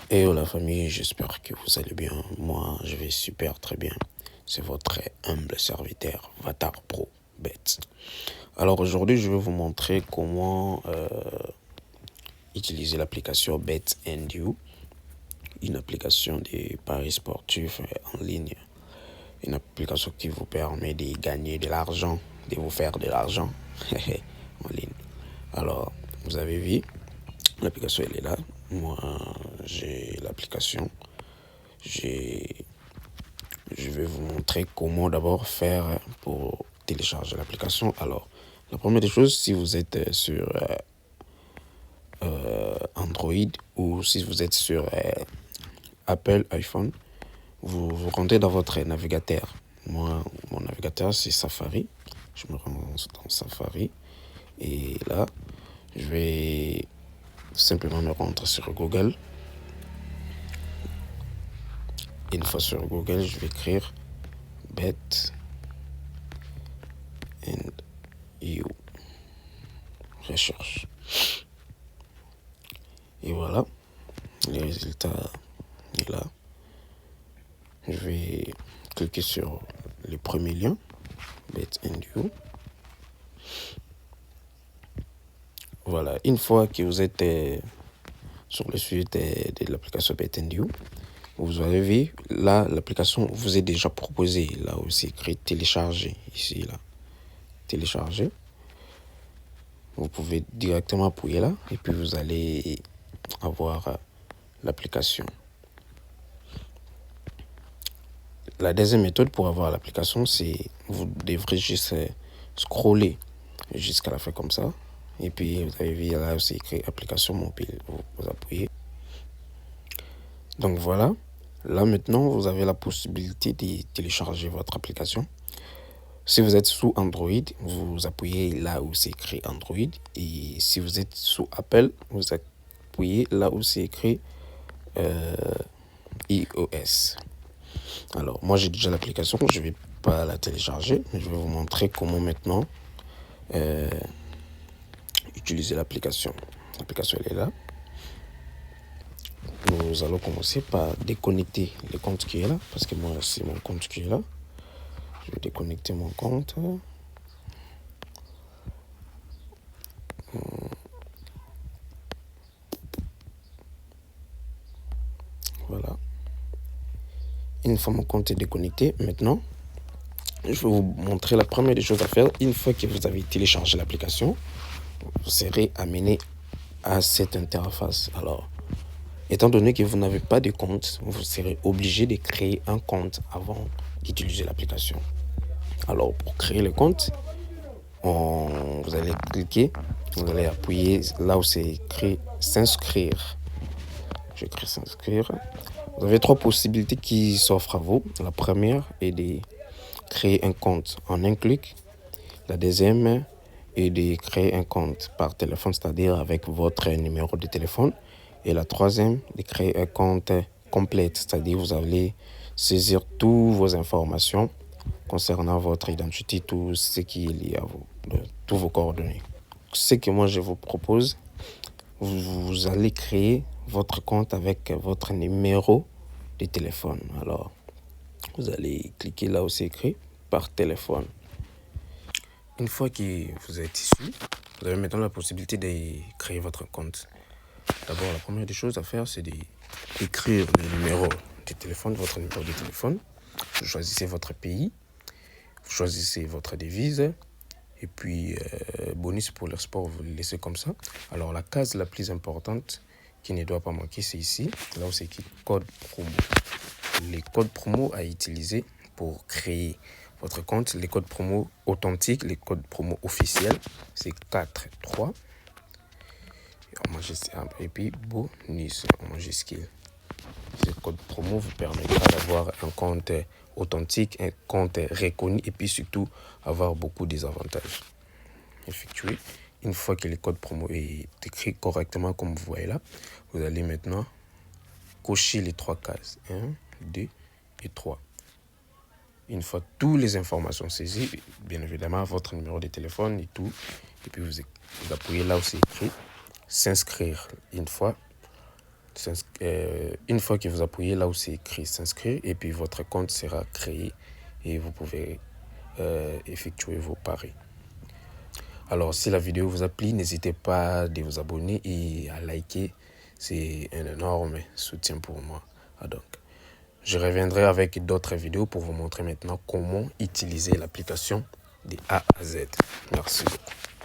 Hello la famille, j'espère que vous allez bien. Moi, je vais super très bien. C'est votre humble serviteur, Vatar Pro Bet. Alors aujourd'hui, je vais vous montrer comment utiliser l'application Bet and You, une application de paris sportifs en ligne. Une application qui vous permet de gagner de l'argent, de vous faire de l'argent en ligne. Alors, vous avez vu, l'application elle est là. Moi, j'ai l'application. Je vais vous montrer comment d'abord faire pour télécharger l'application. Alors, la première des choses, si vous êtes sur Android ou si vous êtes sur Apple iPhone, vous rentrez dans votre navigateur. Moi, mon navigateur, c'est Safari. Je me rends dans Safari. Et là, je vais simplement me rendre sur Google. Une fois sur Google, je vais écrire Bet and You. Recherche. Et voilà, le résultat est là. Je vais cliquer sur le premier lien, Bet and You. Voilà, une fois que vous êtes sur le site de l'application Bet and You, vous avez vu, là, l'application vous est déjà proposée. Là où c'est écrit télécharger, ici, là. Télécharger. Vous pouvez directement appuyer là et puis vous allez avoir l'application. La deuxième méthode pour avoir l'application, c'est vous devrez juste scroller jusqu'à la fin comme ça. Et puis vous avez vu là c'est écrit application mobile. Vous appuyez. Donc voilà. Là maintenant, vous avez la possibilité de télécharger votre application. Si vous êtes sous Android, vous appuyez là où c'est écrit Android. Et si vous êtes sous Apple, vous appuyez là où c'est écrit iOS. Alors, moi j'ai déjà l'application, je ne vais pas la télécharger, mais je vais vous montrer comment maintenant utiliser l'application. L'application elle est là. Nous allons commencer par déconnecter le compte qui est là, parce que moi c'est mon compte qui est là. Je vais déconnecter mon compte. Voilà. Une fois mon compte est déconnecté, maintenant, je vais vous montrer la première des choses à faire. Une fois que vous avez téléchargé l'application, vous serez amené à cette interface. Alors, étant donné que vous n'avez pas de compte, vous serez obligé de créer un compte avant d'utiliser l'application. Alors, pour créer le compte, vous allez cliquer, vous allez appuyer là où c'est écrit s'inscrire. J'écris s'inscrire. Vous avez trois possibilités qui s'offrent à vous. La première est de créer un compte en un clic. La deuxième est de créer un compte par téléphone, c'est-à-dire avec votre numéro de téléphone. Et la troisième, de créer un compte complet, c'est-à-dire vous allez saisir toutes vos informations concernant votre identité, tout ce qui est lié à vous, tous vos coordonnées. Ce que moi je vous propose, vous allez créer votre compte avec votre numéro de téléphone. Alors, vous allez cliquer là où c'est écrit par téléphone. Une fois que vous êtes ici, vous avez maintenant la possibilité de créer votre compte. D'abord, la première des choses à faire, c'est d'écrire le numéro de téléphone, votre numéro de téléphone. Vous choisissez votre pays, vous choisissez votre devise, et puis bonus pour le sport, vous le laissez comme ça. Alors, la case la plus importante qui ne doit pas manquer, c'est ici, là où c'est écrit code promo. Les codes promo à utiliser pour créer votre compte, les codes promo authentiques, les codes promo officiels, c'est 4, 3. Et puis bonus en majuscule. Ce code promo vous permettra d'avoir un compte authentique, un compte reconnu et puis surtout avoir beaucoup d'avantages. Effectuer. Une fois que le code promo est écrit correctement comme vous voyez là, vous allez maintenant cocher les trois cases. 1, 2 et 3. Une fois toutes les informations saisies, bien évidemment votre numéro de téléphone et tout, et puis vous appuyez là où c'est écrit s'inscrire. Une fois une fois que vous appuyez là où c'est écrit s'inscrire, et puis votre compte sera créé et vous pouvez effectuer vos paris. Alors, si la vidéo vous a plu, n'hésitez pas à vous abonner et à liker. C'est un énorme soutien pour moi. Donc, je reviendrai avec d'autres vidéos pour vous montrer maintenant comment utiliser l'application de A à Z. Merci beaucoup.